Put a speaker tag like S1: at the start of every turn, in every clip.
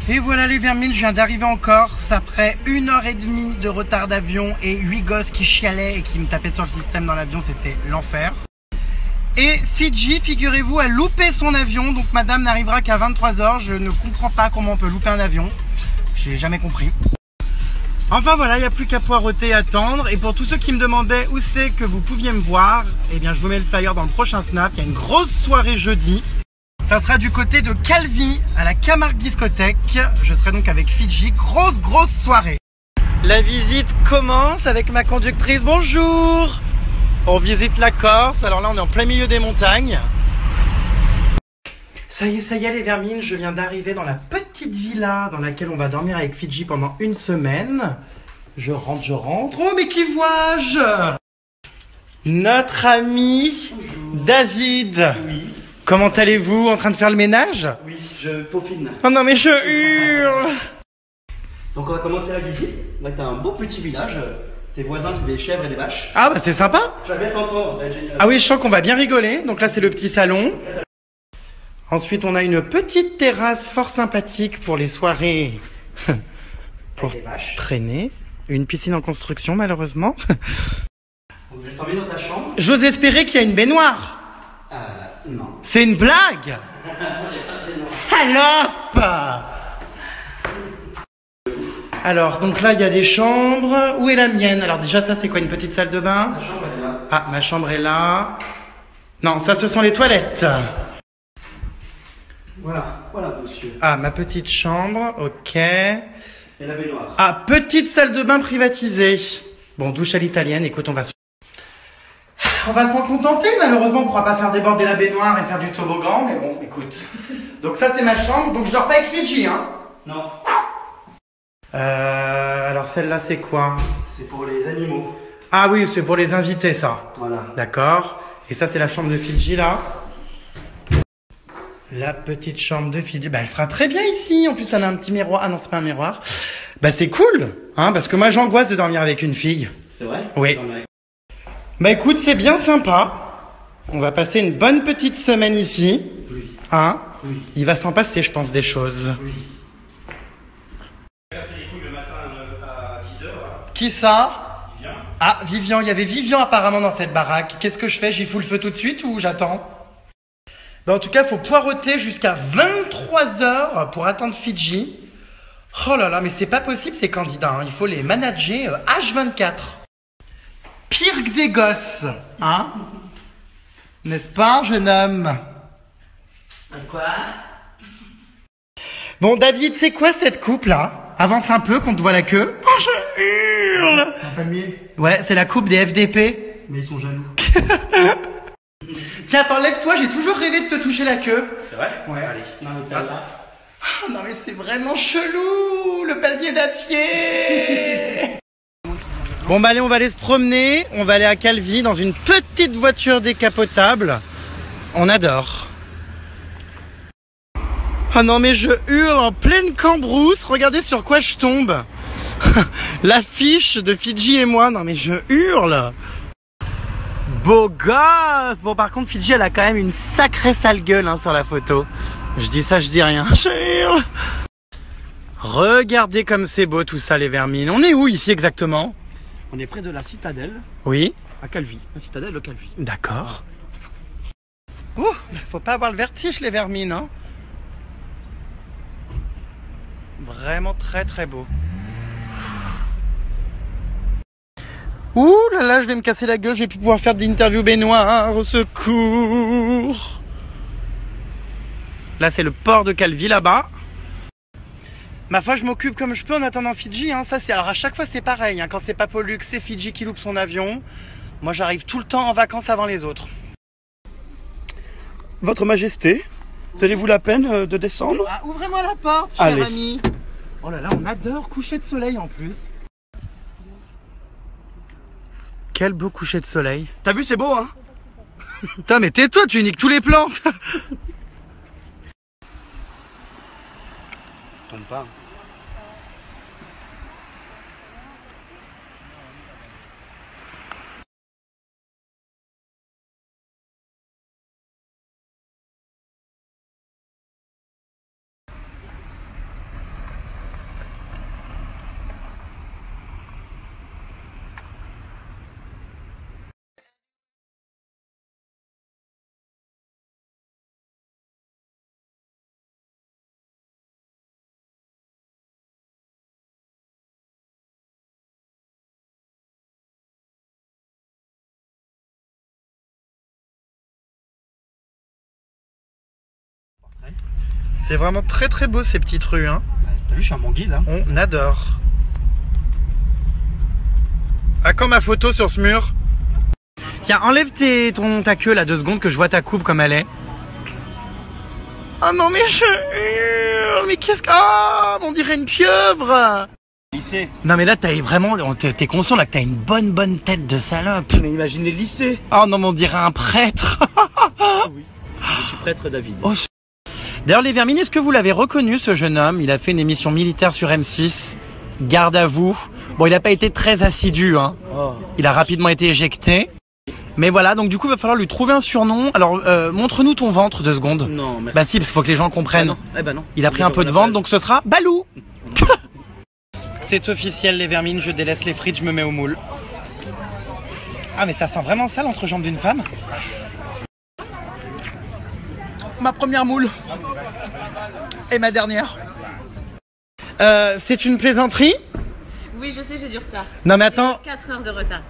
S1: Et voilà les vermines, je viens d'arriver en Corse après 1h30 de retard d'avion et 8 gosses qui chialaient et qui me tapaient sur le système dans l'avion, c'était l'enfer. Et Fidji, figurez-vous, a loupé son avion, donc madame n'arrivera qu'à 23h. Je ne comprends pas comment on peut louper un avion, j'ai jamais compris. Enfin voilà, il n'y a plus qu'à poireauter et attendre. Et pour tous ceux qui me demandaient où c'est que vous pouviez me voir, eh bien je vous mets le flyer dans le prochain snap. Il y a une grosse soirée jeudi. Ça sera du côté de Calvi, à la Camargue Discothèque. Je serai donc avec Fidji. Grosse soirée. La visite commence avec ma conductrice. Bonjour. On visite la Corse. Alors là, on est en plein milieu des montagnes. Ça y est les vermines. Je viens d'arriver dans la petite villa dans laquelle on va dormir avec Fidji pendant une semaine. Je rentre. Oh, mais qui vois-je? Notre ami David. Oui. Comment allez-vous? En train de faire le ménage?
S2: Oui, je peaufine.
S1: Oh non mais je hurle.
S2: Donc on va commencer la visite. Là t'as un beau petit village. Tes voisins c'est des chèvres et des vaches.
S1: Ah bah c'est sympa.
S2: Tu vas bien t'entendre, ça va être génial.
S1: Ah oui, je sens qu'on va bien rigoler. Donc là c'est le petit salon. Ensuite on a une petite terrasse fort sympathique pour les soirées. Pour traîner. Une piscine en construction malheureusement.
S2: Donc je vais t'emmener dans ta chambre.
S1: J'ose espérer qu'il y a une baignoire.
S2: Non.
S1: C'est une blague. Salope. Alors, donc là, il y a des chambres. Où est la mienne? Alors déjà, ça, c'est quoi? Une petite salle de bain?
S2: Ta chambre elle est là.
S1: Ah, ma chambre est là. Non, ça, ce sont les toilettes.
S2: Voilà monsieur.
S1: Ah, ma petite chambre, ok.
S2: Et la baignoire.
S1: Ah, petite salle de bain privatisée. Bon, douche à l'italienne, écoute, on va s'en contenter, malheureusement on pourra pas faire déborder la baignoire et faire du toboggan, mais bon, écoute. Donc ça c'est ma chambre, donc je dors pas avec Fidji, hein.
S2: Non.
S1: Alors celle-là c'est quoi?
S2: C'est pour les animaux.
S1: Ah oui, c'est pour les invités ça.
S2: Voilà.
S1: D'accord. Et ça c'est la chambre de Fidji là. La petite chambre de Fidji, bah elle fera très bien ici, en plus elle a un petit miroir. Ah non, c'est pas un miroir. Bah c'est cool, hein, parce que moi j'angoisse de dormir avec une fille.
S2: C'est vrai?
S1: Oui. Bah écoute, c'est bien sympa. On va passer une bonne petite semaine ici.
S2: Oui.
S1: Hein?
S2: Oui.
S1: Il va s'en passer, je pense, des choses.
S2: Oui.
S3: Casser les couilles le matin à 10h.
S1: Qui ça?
S3: Vivian.
S1: Ah, Vivian. Il y avait Vivian apparemment dans cette baraque. Qu'est-ce que je fais? J'y fous le feu tout de suite ou j'attends? Bah en tout cas, il faut poireauter jusqu'à 23h pour attendre Fidji. Oh là là, mais c'est pas possible ces candidats. Hein. Il faut les manager H24. Pire que des gosses, hein? N'est-ce pas, jeune homme?
S2: Quoi?
S1: Bon, David, c'est quoi cette coupe là? Avance un peu qu'on te voit la queue. Oh, je hurle!
S2: C'est un palmier.
S1: Ouais, c'est la coupe des FDP.
S2: Mais ils sont jaloux.
S1: Tiens, attends, lève-toi, j'ai toujours rêvé de te toucher la queue.
S2: C'est vrai?
S1: Ouais.
S2: Allez. Non mais celle-là.
S1: Oh, non mais c'est vraiment chelou, le palmier dattier. Bon bah allez, on va aller se promener, on va aller à Calvi dans une petite voiture décapotable. On adore. Ah non mais je hurle en pleine cambrousse, regardez sur quoi je tombe. L'affiche de Fidji et moi, non mais je hurle. Beau gosse. Bon par contre Fidji elle a quand même une sacrée sale gueule hein, sur la photo. Je dis ça, je dis rien. Je hurle. Regardez comme c'est beau tout ça les vermines. On est où ici exactement?
S2: On est près de la citadelle.
S1: Oui.
S2: À Calvi. La citadelle de Calvi.
S1: D'accord. Ouh, faut pas avoir le vertige les vermines, hein. Vraiment très très beau. Ouh là là, je vais me casser la gueule, je vais plus pouvoir faire d'interview baignoire, au secours. Là c'est le port de Calvi là-bas. Ma foi, je m'occupe comme je peux en attendant Fidji, hein. Ça c'est, alors à chaque fois c'est pareil, hein. Quand c'est pas Pollux, c'est Fidji qui loupe son avion. Moi j'arrive tout le temps en vacances avant les autres.
S2: Votre Majesté, donnez-vous la peine de descendre?
S1: Ah, ouvrez-moi la porte, cher
S2: Allez.
S1: ami. Oh là là, on adore coucher de soleil en plus. Quel beau coucher de soleil.
S2: T'as vu, c'est beau, hein?
S1: Putain, mais tais-toi, tu niques tous les plans.
S2: Tombe pas.
S1: C'est vraiment très très beau ces petites rues, hein.
S2: T'as vu, je suis un bon guide, hein.
S1: On adore. À quand ma photo sur ce mur? Tiens, enlève ta queue là 2 secondes que je vois ta coupe comme elle est. Oh non mais mais qu'est-ce que... Oh, on dirait une pieuvre.
S2: Lycée.
S1: Non mais là t'as vraiment... T'es conscient là que t'as une bonne tête de salope.
S2: Mais imagine les lycées.
S1: Oh non mais on dirait un prêtre.
S2: Oui. Je suis prêtre David.
S1: Oh, d'ailleurs les Vermines, est-ce que vous l'avez reconnu ce jeune homme? Il a fait une émission militaire sur M6. Garde à vous. Bon, il n'a pas été très assidu, hein.
S2: Oh.
S1: Il a rapidement été éjecté. Mais voilà, donc du coup, il va falloir lui trouver un surnom. Alors, montre-nous ton ventre 2 secondes.
S2: Non, merci.
S1: Bah si, parce qu'il faut que les gens comprennent.
S2: non. Eh ben non.
S1: Il a pris un peu de ventre, donc ce sera Balou. C'est officiel les Vermines, je délaisse les frites, je me mets au moule. Ah mais ça sent vraiment ça l'entrejambe d'une femme. Ma première moule. Et ma dernière. C'est une plaisanterie?
S4: Oui, je sais, j'ai du retard.
S1: Non mais attends.
S4: 4 heures de retard.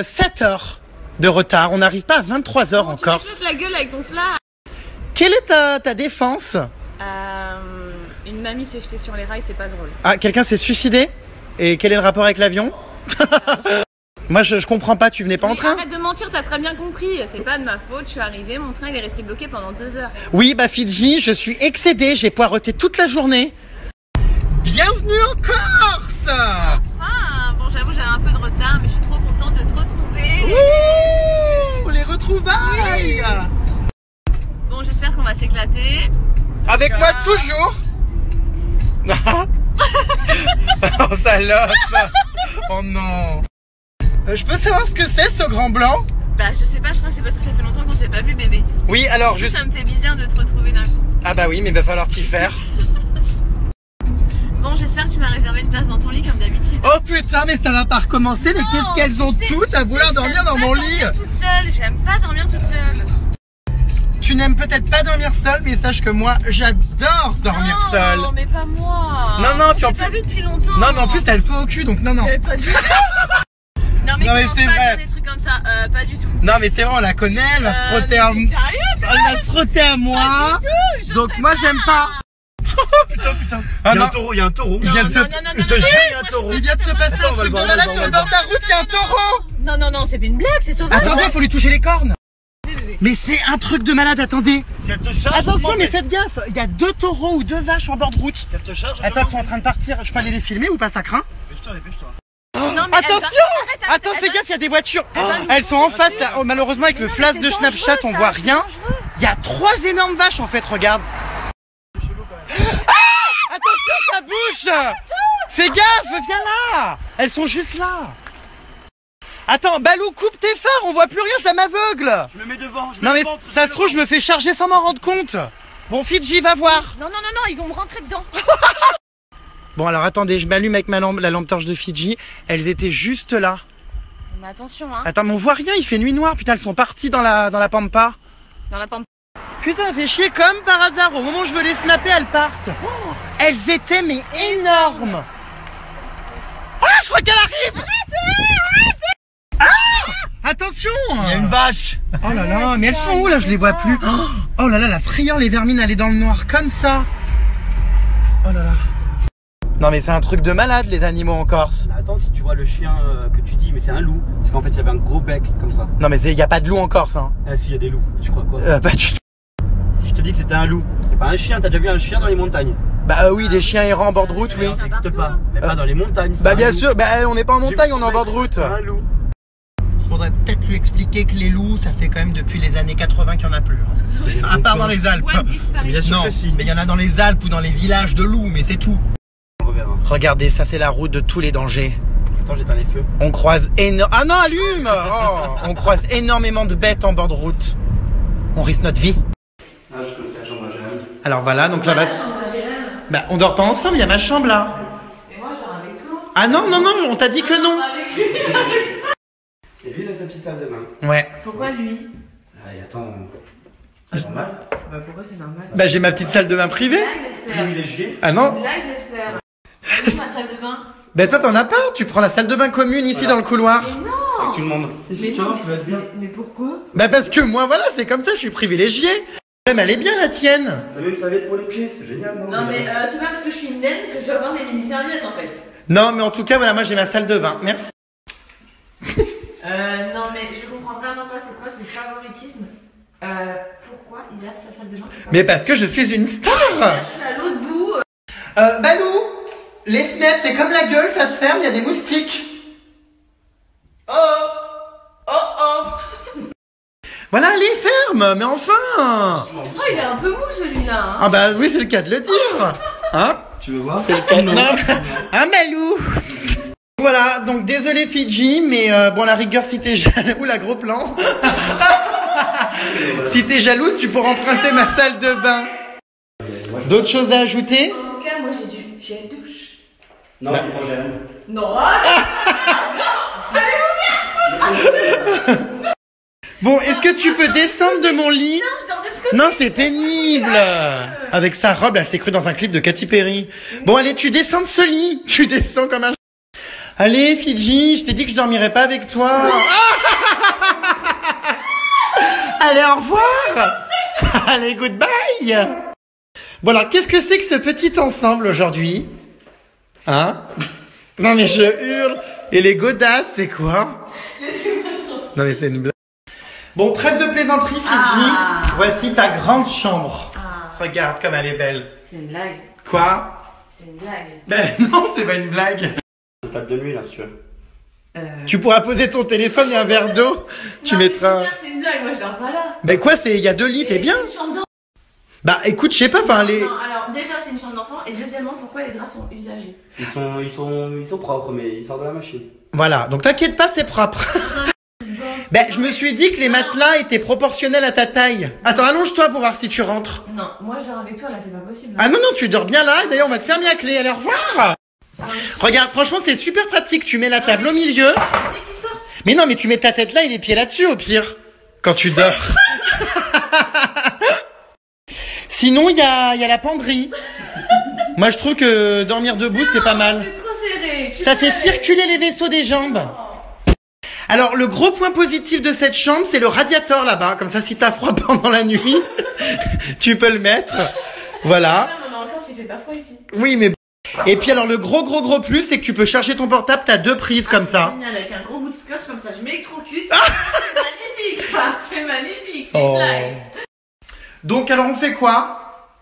S1: 7 heures de retard. On n'arrive pas à 23 heures en Corse.
S4: Tu me la gueule avec ton flash.
S1: Quelle est ta défense?
S4: Une mamie s'est jetée sur les rails, c'est pas drôle.
S1: Ah, quelqu'un s'est suicidé? Et quel est le rapport avec l'avion? Moi je comprends pas, tu venais pas en train?
S4: Arrête de mentir, t'as très bien compris. C'est pas de ma faute, je suis arrivée, mon train il est resté bloqué pendant 2 heures.
S1: Oui, bah Fidji, je suis excédé, j'ai poireauté toute la journée. Bienvenue en Corse!
S4: Ah, bon, j'avoue, j'avais un peu de retard, mais je suis trop contente de te retrouver.
S1: Ouh, les retrouvailles!
S4: Bon, j'espère qu'on va s'éclater.
S1: Avec moi toujours! Oh salope! Oh non! Je peux savoir ce que c'est ce grand blanc?
S4: Bah, je sais pas, je crois que c'est parce que ça fait longtemps qu'on s'est pas vu, bébé.
S1: Oui, alors juste...
S4: Ça me fait bizarre de te retrouver d'un coup.
S1: Ah bah oui, mais il va falloir t'y faire.
S4: Bon, j'espère que tu m'as réservé une place dans ton lit comme d'habitude.
S1: Oh putain, mais ça va pas recommencer, mais qu'est-ce qu'elles ont toutes à vouloir dormir dans mon lit?
S4: Toute seule, j'aime pas dormir toute seule.
S1: Tu n'aimes peut-être pas dormir seule, mais sache que moi, j'adore dormir seule.
S4: Non, mais pas moi.
S1: Non, puis en
S4: pas
S1: plus...
S4: vu depuis longtemps.
S1: Non, mais en plus, t'as le feu au cul, donc non.
S4: Pas du tout. Non, mais
S1: c'est
S4: commence pas à
S1: vrai.
S4: dire des trucs comme ça, pas du tout.
S1: Non, mais c'est vrai, on la connaît, elle va se frotter à moi. Elle va se frotter à moi. Donc moi, j'aime pas.
S2: Putain.
S1: Ah
S2: Il y a
S1: non.
S2: un taureau, il y a un taureau.
S1: Il vient de se...
S4: Non,
S2: Je te jure, il y a un taureau.
S1: Il vient de se passer un
S2: Attends, on va
S1: truc
S2: le
S1: de
S2: voir,
S1: malade
S2: on
S1: sur
S2: va
S1: le
S2: le
S1: bord de la route, il y a un taureau.
S4: Non, c'est pas une blague, c'est sauvage.
S1: Attendez, faut lui toucher les cornes.
S4: Bébé.
S1: Mais c'est un truc de malade, attendez.
S2: Si elle te charge,
S1: Attention, mais faites gaffe, il y a 2 taureaux ou 2 vaches en bord de route.
S2: Si elle te charge,
S1: Attends, elles sont en train de partir, je peux aller les filmer ou pas, ça craint?
S2: dépêche-toi.
S4: Non, mais
S1: Attention!
S4: arrête,
S1: Attends, fais gaffe, il y a des voitures.
S4: va nous
S1: Elles sont en
S4: foncer
S1: face,
S4: dessus.
S1: là. Oh, malheureusement, avec
S4: Mais
S1: le
S4: non,
S1: flash
S4: mais
S1: de
S4: c'est
S1: Snapchat,
S4: dangereux,
S1: on
S4: ça,
S1: voit
S4: c'est
S1: rien.
S4: dangereux.
S1: Il y a 3 énormes vaches, en fait, regarde. Attention, ça bouge! Fais gaffe, viens là! Elles sont juste là. Attends, Balou, coupe tes phares, on voit plus rien, ça m'aveugle.
S2: Je me mets devant.
S1: Non mais ça se trouve, je me fais charger sans m'en rendre compte. Bon, Fidji, va voir.
S4: Non, ils vont me rentrer dedans.
S1: Bon, alors attendez, je m'allume avec la lampe torche de Fidji. Elles étaient juste là.
S4: Mais attention, hein.
S1: Attends, mais on voit rien, il fait nuit noire. Putain, elles sont parties dans la pampa.
S4: Dans la pente.
S1: Putain, fait chier comme par hasard. Au moment où je veux les snapper, elles partent. Oh, elles étaient mais énormes. Ah, je crois qu'elle arrive. Ah, attention.
S2: Il y a une vache.
S1: Oh là là, mais elles sont où là? Je les vois plus. Oh là là, la frayeur, les vermines, elle est dans le noir comme ça. Oh là là. Non mais c'est un truc de malade, les animaux en Corse.
S2: Attends, si tu vois le chien que tu dis, mais c'est un loup. Parce qu'en fait, il y avait un gros bec comme ça.
S1: Non mais il n'y a pas de loup en Corse, hein.
S2: Ah si, il y a des loups. Tu crois quoi?
S1: Pas du tout.
S2: Si je te dis que c'était un loup, c'est pas un chien. T'as déjà vu un chien dans les montagnes?
S1: Bah oui, des chiens errants en bord de route, oui.
S2: Ça n'existe pas. Mais pas dans les montagnes. c'est
S1: Bah
S2: un
S1: bien
S2: loup.
S1: sûr, bah on n'est pas en
S2: J'ai
S1: montagne,
S2: vu
S1: on est
S2: son
S1: en bord de
S2: bec,
S1: route.
S2: c'est un loup.
S1: Faudrait peut-être lui expliquer que les loups, ça fait quand même depuis les années 80 qu'il n'y en a plus. Hein. À part dans les Alpes.
S4: Point de disparition.
S2: Bien sûr
S1: Non,
S2: que si.
S1: mais il y en a dans les Alpes ou dans les villages de loups, mais c'est tout.
S2: On reverra.
S1: Regardez, ça c'est la route de tous les dangers.
S2: Attends, j'éteins les feux.
S1: On croise Ah non, allume. Oh, on croise énormément de bêtes en bord de route. On risque notre vie.
S2: Ah, je connais la chambre à Jérôme.
S1: Alors voilà, donc là-bas... Bah on dort pas ensemble, il y a ma chambre là.
S4: Et moi, je dors avec toi.
S1: Ah non, on t'a dit que non.
S2: Et lui, il a sa petite salle de bain.
S1: Ouais.
S4: Pourquoi lui?
S2: Allez, attends. C'est normal.
S4: Bah, pourquoi c'est normal?
S1: Bah j'ai ma petite salle de bain privée.
S4: Là, j'espère.
S2: Privilégié.
S1: Ah non.
S4: Là, j'espère. Où ma salle de bain?
S1: Bah toi t'en as pas, tu prends la salle de bain commune ici
S2: Voilà.
S1: dans le couloir.
S4: Mais non!
S2: Tout le monde. Si, tu vois, tu vas être bien.
S4: Mais pourquoi?
S1: Bah parce que moi voilà, c'est comme ça, je suis privilégié. Mais elle est bien la tienne.
S2: T'as vu que ça va être pour les pieds, c'est génial, non?
S4: Non, mais c'est pas parce que je suis une naine que je dois avoir des mini-serviettes en fait.
S1: Non, mais en tout cas, voilà, moi j'ai ma salle de bain. Merci.
S4: Non, mais je comprends vraiment pas, c'est quoi ce favoritisme? Pourquoi il a sa salle de bain?
S1: Mais parce que je suis une star.
S4: Là, je suis à l'autre bout.
S1: Balou, les fenêtres, c'est comme la gueule, ça se ferme, il y a des moustiques.
S4: Oh! Oh oh!
S1: Voilà, les ferme, mais enfin.
S4: Oh, il est un peu mou celui-là, hein.
S1: Ah bah oui, c'est le cas de le dire. Hein?
S2: Tu veux voir?
S1: C'est le cas de... Un Balou. Voilà, donc désolé Fidji, mais bon, la rigueur, si t'es jaloux, ou la gros plan. Si t'es jalouse, tu pourras emprunter ma salle de bain. D'autres choses à ajouter?
S4: En tout cas, moi j'ai une douche.
S2: Non,
S1: Bah.
S2: l'hydrogène.
S4: Non!
S1: Bon, est-ce que tu peux descendre de mon lit?
S4: Je dors de ce côté.
S1: Non, c'est pénible. Avec sa robe, elle s'est crue dans un clip de Katy Perry. Bon, allez, tu descends de ce lit. Tu descends comme un... Allez, Fidji, je t'ai dit que je dormirais pas avec toi. Allez, au revoir. Allez, goodbye. Bon, alors, qu'est-ce que c'est que ce petit ensemble aujourd'hui? Hein? Non, mais je hurle. Et les godasses, c'est quoi? Non, mais c'est une blague. Bon, trêve de plaisanterie, Fidji.
S4: Ah.
S1: Voici ta grande chambre.
S4: Ah,
S1: Regarde comme elle est belle.
S4: c'est une blague.
S1: Quoi?
S4: C'est une blague.
S1: Ben non, c'est pas une blague.
S2: Une table de nuit, là, si tu veux.
S1: Tu pourras poser ton téléphone et un verre d'eau. Tu
S4: Non, mais
S1: mettras...
S4: c'est une blague, moi je dors pas là.
S1: Ben quoi, c'est... Il y a 2 lits, t'es bien?
S4: C'est une chambre d'enfant.
S1: Bah écoute, je sais pas, enfin les...
S4: Non, alors déjà c'est une chambre d'enfant et deuxièmement pourquoi les draps sont usagés?
S2: Ils sont propres, mais ils sortent de la machine.
S1: Voilà, donc t'inquiète pas, c'est propre. Ben je me suis dit que les matelas étaient proportionnels à ta taille. Attends, allonge-toi pour voir si tu rentres.
S4: Non, moi je dors avec toi là, c'est pas possible.
S1: Ah non, non, tu dors bien là, d'ailleurs on va te fermer la clé, allez, au revoir. Regarde, franchement c'est super pratique, tu mets la table au milieu.
S4: Dès qu'ils sortent.
S1: Mais non, mais tu mets ta tête là et les pieds là-dessus au pire. Quand tu dors. Sinon, il y a la penderie. Moi, je trouve que dormir debout, c'est pas mal.
S4: C'est trop serré. Je suis
S1: Ça fait
S4: mal.
S1: circuler les vaisseaux des jambes. Alors, le gros point positif de cette chambre, c'est le radiateur là-bas. Comme ça, si t'as froid pendant la nuit, tu peux le mettre. Voilà.
S4: Non, mais encore s'il fait pas froid ici.
S1: Oui, mais... Et puis alors, le gros plus, c'est que tu peux charger ton portable, t'as 2 prises comme ça.
S4: Génial, avec un gros bout de scotch comme ça, je m'électrocute. C'est magnifique ça, c'est magnifique, c'est
S1: Oh.
S4: une blague.
S1: Donc, alors, on fait quoi?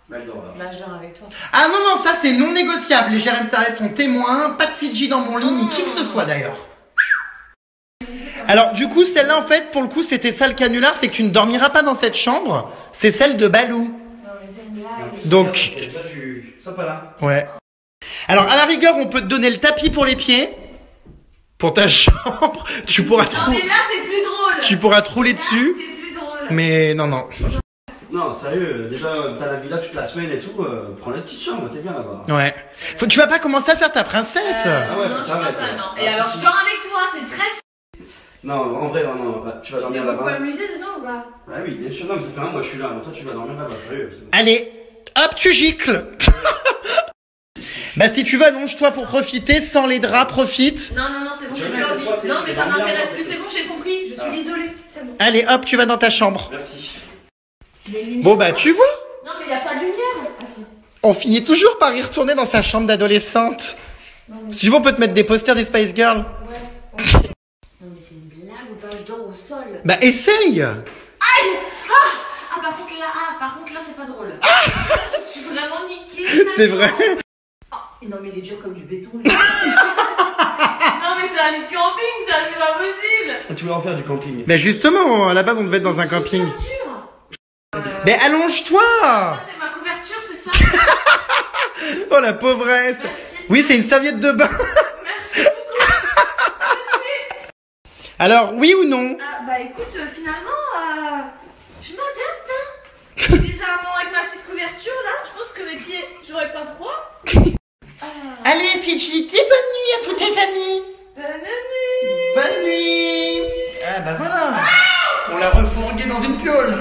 S2: Bah, elle dort là.
S4: Bah je dors avec toi.
S1: Ah non, non, ça c'est non négociable. Les GRM Starlet sont témoins. Pas de Fidji dans mon lit, ni qui que ce soit d'ailleurs. Alors du coup, celle-là en fait, pour le coup, c'était ça le canular, c'est que tu ne dormiras pas dans cette chambre. C'est celle de Balou.
S4: Non mais c'est une blague.
S1: Donc,
S2: Déjà, tu sois pas là.
S1: ouais. Alors à la rigueur, on peut te donner le tapis pour les pieds. Pour ta chambre. Tu pourras
S4: Non
S1: te
S4: mais là c'est plus drôle.
S1: tu pourras te rouler dessus.
S4: Là, c'est plus drôle.
S1: Mais non, non.
S2: Non, sérieux, déjà, t'as la villa toute la semaine et tout, prends la petite chambre, t'es bien là-bas.
S1: Ouais. Tu vas pas commencer à faire ta princesse.
S2: Ah ouais,
S4: non,
S2: faut
S4: je crois
S2: t'arrêter,
S4: pas,
S2: là.
S4: non.
S2: Ah,
S4: Et
S2: si,
S4: alors
S2: si.
S4: je dors avec toi, c'est très...
S2: Non, en vrai, non, tu vas
S4: T'es
S2: dormir
S4: beaucoup
S2: là-bas.
S4: amusé dedans ou pas?
S2: Ah oui, bien sûr, non, mais ça fait un mois, je suis là, mais toi, tu vas dormir là-bas, sérieux.
S1: Allez, hop, tu gicles. Bah si tu veux, allonge-toi pour profiter, sans les draps, profite.
S4: Non, non, non, c'est bon,
S2: Tu
S4: j'ai
S2: vois,
S4: plus
S2: cette
S4: envie.
S2: fois, c'est
S4: Non
S2: bon,
S4: mais
S2: j'ai
S4: ça
S2: dormi
S4: m'intéresse
S2: là-bas,
S4: plus, c'est bon, j'ai compris, je suis
S2: Ah.
S4: isolée, c'est bon.
S1: Allez, hop, tu vas dans ta chambre.
S2: Merci.
S4: Les lumières.
S1: Bon bah tu vois,
S4: Non mais y a pas de lumière. Ah si.
S1: on finit toujours par y retourner dans sa chambre d'adolescente.
S4: Non mais...
S1: Si tu veux, on peut te mettre des posters des Spice Girls.
S4: Ouais. Non mais c'est une blague ou pas? Je dors au sol.
S1: Bah essaye.
S4: Ah par contre là c'est pas drôle. Je suis vraiment niquée.
S1: C'est vrai.
S4: Et non mais il est dur comme du béton. lui. Non mais c'est un lit de camping ça, c'est pas possible.
S2: Tu veux en faire du camping?
S1: Mais justement, à la base, on devait être dans un
S4: C'est
S1: camping.
S4: super dur.
S1: Mais allonge-toi.
S4: Ça c'est ma couverture, c'est ça.
S1: Oh la pauvresse.
S4: Merci.
S1: Oui, c'est une serviette de bain.
S4: Merci beaucoup.
S1: Alors, oui ou non?
S4: Ah, bah écoute, finalement, je m'adapte. Hein. Bizarrement, avec ma petite couverture là, je pense que mes pieds, j'aurais pas froid.
S1: Allez, Fidji, dis bonne nuit à tous tes amis.
S4: Bonne nuit.
S1: Bonne nuit. Ah bah voilà. On l'a refourgué dans une piole.